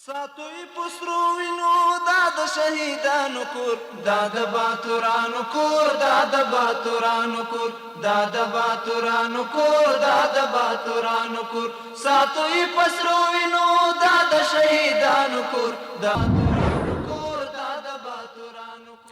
ساتوی پسرو وینو دا د شهیدانو کور دا د باتورانو کور دا د باتورانو کور دا د باتورانو کور دا د باتورانو کور ساتوی پسرو وینو دا د شهیدانو کور دا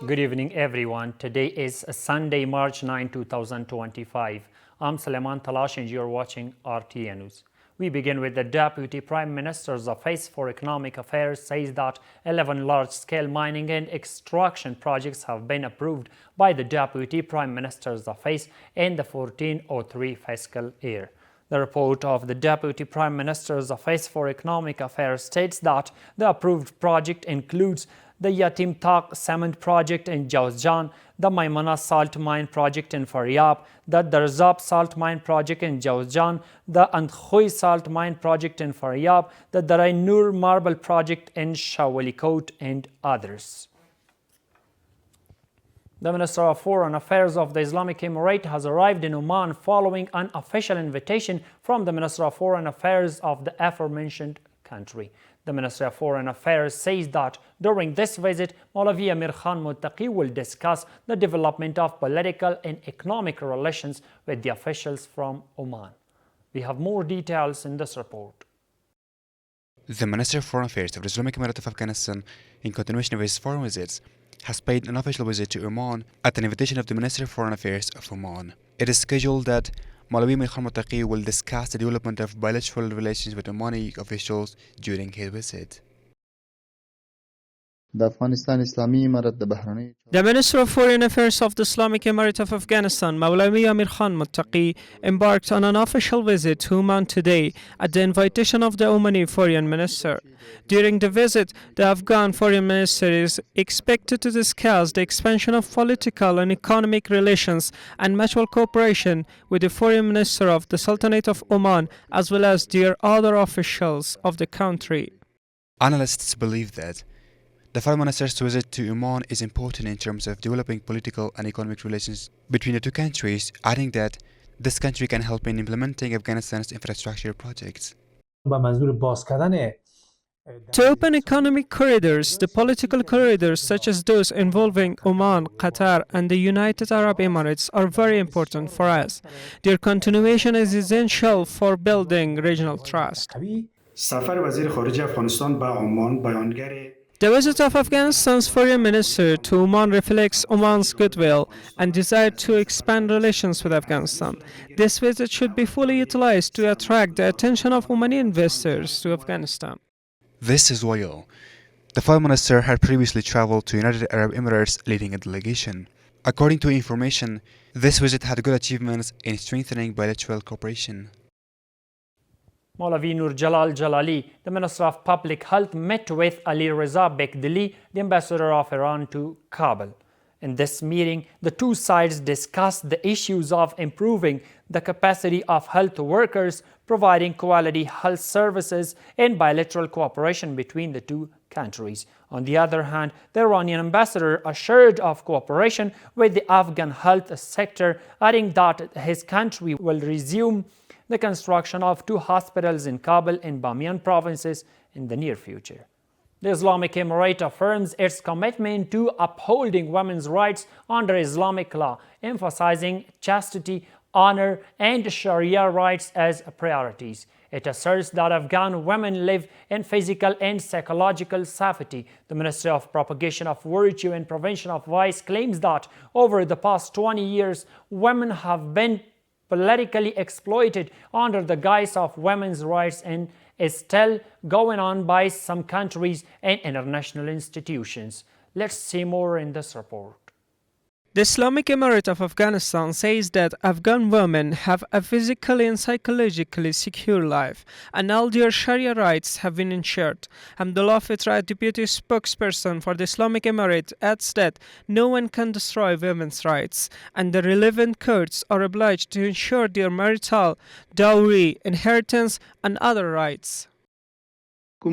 Good evening, everyone. Today is Sunday, March 9, 2025. I'm Suleiman Talash and you're watching RTA News. We begin with the Deputy Prime Minister's Office for Economic Affairs says that 11 large-scale mining and extraction projects have been approved by the Deputy Prime Minister's Office in the 1403 fiscal year. The report of the Deputy Prime Minister's Office for Economic Affairs states that the approved project includes the Yatim Taq Cement Project in Jawzjan, the Maimana Salt Mine Project in Faryab, the Darzab Salt Mine Project in Jawzjan, the Andkhui Salt Mine Project in Faryab, the Darai Nur Marble Project in Shawalikot, and others. The Minister of Foreign Affairs of the Islamic Emirate has arrived in Oman following an official invitation from the Minister of Foreign Affairs of the aforementioned country. The Ministry of Foreign Affairs says that during this visit, Maulavi Amir Khan Muttaqi will discuss the development of political and economic relations with the officials from Oman. We have more details in this report. The Minister of Foreign Affairs of the Islamic Emirate of Afghanistan, in continuation of his foreign visits, has paid an official visit to Oman at an invitation of the Minister of Foreign Affairs of Oman. It is scheduled that Maulavi Amir Khan Muttaqi will discuss the development of bilateral relations with Omani officials during his visit. The Minister of Foreign Affairs of the Islamic Emirate of Afghanistan, Maulavi Amir Khan Muttaqi, embarked on an official visit to Oman today at the invitation of the Omani Foreign Minister. During the visit, the Afghan Foreign Minister is expected to discuss the expansion of political and economic relations and mutual cooperation with the Foreign Minister of the Sultanate of Oman as well as their other officials of the country. Analysts believe that the Foreign Minister's visit to Oman is important in terms of developing political and economic relations between the two countries, adding that this country can help in implementing Afghanistan's infrastructure projects. To open economic corridors, the political corridors such as those involving Oman, Qatar and the United Arab Emirates are very important for us. Their continuation is essential for building regional trust. The visit of Afghanistan's Foreign Minister to Oman reflects Oman's goodwill and desire to expand relations with Afghanistan. This visit should be fully utilized to attract the attention of Omani investors to Afghanistan. This is loyal. The Foreign Minister had previously traveled to United Arab Emirates leading a delegation. According to information, this visit had good achievements in strengthening bilateral cooperation. Maulavi Nur Jalal Jalali, the Minister of Public Health, met with Ali Reza Bekdili, the Ambassador of Iran to Kabul. In this meeting, the two sides discussed the issues of improving the capacity of health workers, providing quality health services, and bilateral cooperation between the two countries. On the other hand, the Iranian ambassador assured of cooperation with the Afghan health sector, adding that his country will resume the construction of two hospitals in Kabul and Bamiyan provinces in the near future. The Islamic Emirate affirms its commitment to upholding women's rights under Islamic law, emphasizing chastity, honor, and Sharia rights as priorities. It asserts that Afghan women live in physical and psychological safety. The Ministry of Propagation of Virtue and Prevention of Vice claims that over the past 20 years, women have been politically exploited under the guise of women's rights and is still going on by some countries and international institutions. Let's see more in this report. The Islamic Emirate of Afghanistan says that Afghan women have a physically and psychologically secure life, and all their Sharia rights have been ensured. Hamdullah Fitra, deputy spokesperson for the Islamic Emirate, adds that no one can destroy women's rights, and the relevant courts are obliged to ensure their marital, dowry, inheritance, and other rights. The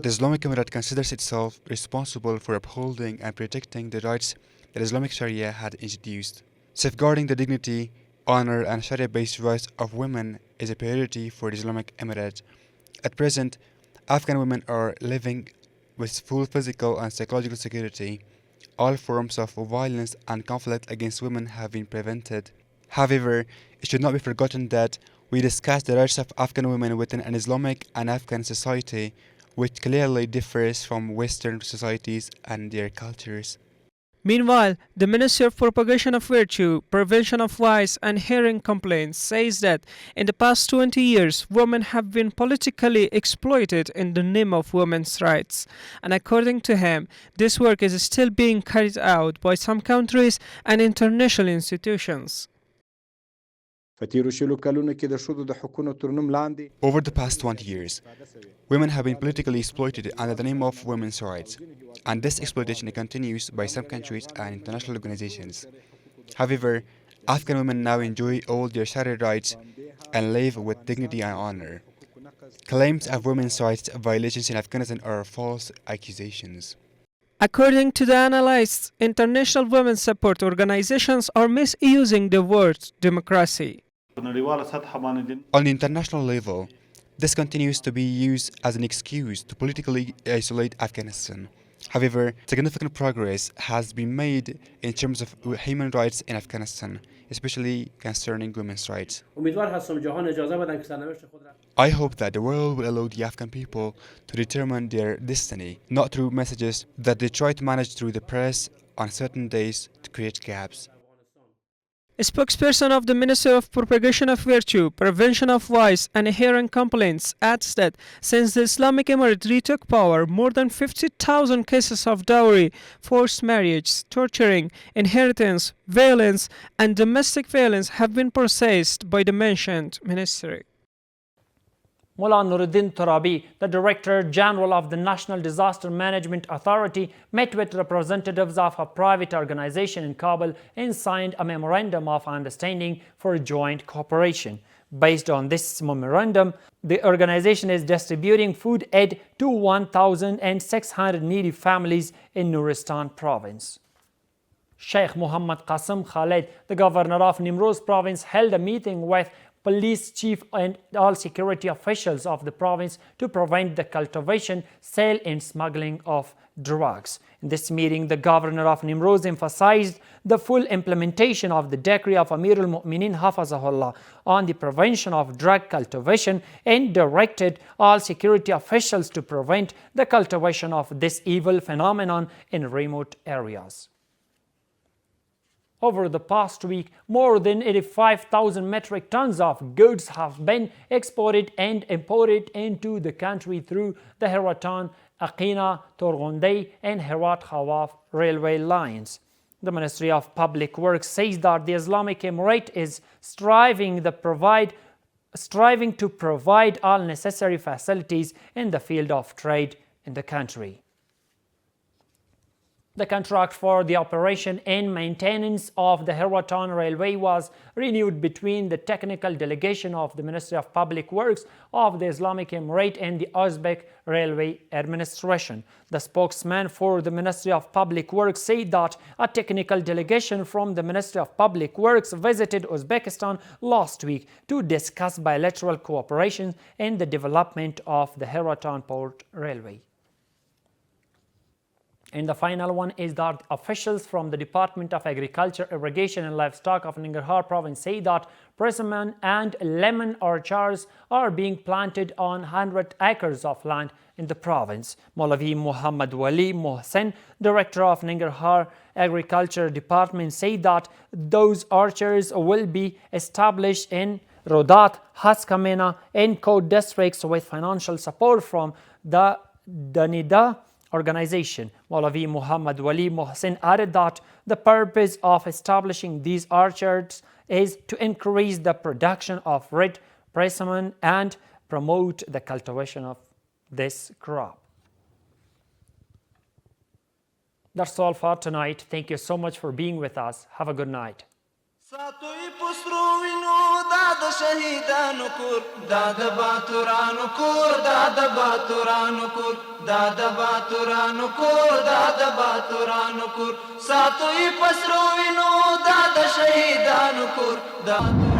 Islamic Emirate considers itself responsible for upholding and protecting the rights that Islamic Sharia had introduced. Safeguarding the dignity, honor, and Sharia-based rights of women is a priority for the Islamic Emirate, At present, Afghan women are living with full physical and psychological security. All forms of violence and conflict against women have been prevented. However, it should not be forgotten that we discuss the rights of Afghan women within an Islamic and Afghan society, which clearly differs from Western societies and their cultures. Meanwhile, the Ministry of Propagation of Virtue, Prevention of Vice and Hearing Complaints says that in the past 20 years, women have been politically exploited in the name of women's rights. And according to him, this work is still being carried out by some countries and international institutions. Over the past 20 years, women have been politically exploited under the name of women's rights, and this exploitation continues by some countries and international organizations. However, Afghan women now enjoy all their Sharia rights and live with dignity and honor. Claims of women's rights violations in Afghanistan are false accusations. According to the analysts, international women's support organizations are misusing the word democracy. On the international level, this continues to be used as an excuse to politically isolate Afghanistan. However, significant progress has been made in terms of human rights in Afghanistan, especially concerning women's rights. I hope that the world will allow the Afghan people to determine their destiny, not through messages that they try to manage through the press on certain days to create gaps. A spokesperson of the Ministry of Propagation of Virtue, Prevention of Vice and Hearing Complaints adds that since the Islamic Emirate retook power, more than 50,000 cases of dowry, forced marriage, torturing, inheritance, violence and domestic violence have been processed by the mentioned ministry. Mullah Nuruddin Turabi, the Director General of the National Disaster Management Authority, met with representatives of a private organization in Kabul and signed a memorandum of understanding for joint cooperation. Based on this memorandum, the organization is distributing food aid to 1,600 needy families in Nuristan province. Sheikh Muhammad Qasim Khalid, the governor of Nimroz province, held a meeting with police chief and all security officials of the province to prevent the cultivation, sale and smuggling of drugs. In this meeting, the governor of Nimroz emphasized the full implementation of the decree of Amir al-Mu'minin Hafazahullah on the prevention of drug cultivation and directed all security officials to prevent the cultivation of this evil phenomenon in remote areas. Over the past week, more than 85,000 metric tons of goods have been exported and imported into the country through the Heratan, Aqina, Torgondei and Herat Khawaf railway lines. The Ministry of Public Works says that the Islamic Emirate is striving to provide all necessary facilities in the field of trade in the country. The contract for the operation and maintenance of the Heratan Railway was renewed between the technical delegation of the Ministry of Public Works of the Islamic Emirate and the Uzbek Railway Administration. The spokesman for the Ministry of Public Works said that a technical delegation from the Ministry of Public Works visited Uzbekistan last week to discuss bilateral cooperation and the development of the Heratan Port Railway. And the final one is that officials from the Department of Agriculture, Irrigation and Livestock of Nangarhar province say that persimmon and lemon orchards are being planted on 100 acres of land in the province. Maulavi Muhammad Wali Mohsen, Director of Nangarhar Agriculture Department, said that those orchards will be established in Rodat, Haskamena and Kod districts with financial support from the Danida organization. Maulavi Muhammad Wali Mohsen added that the purpose of establishing these orchards is to increase the production of red persimmon and promote the cultivation of this crop. That's all for tonight. Thank you so much for being with us. Have a good night. ساتوی پسرو وینو داد شهیدانو کور داد باتورانو کور داد باتورانو کور داد باتورانو کور داد باتورانو کور ساتوی پسرو وینو داد شهیدانو کور داد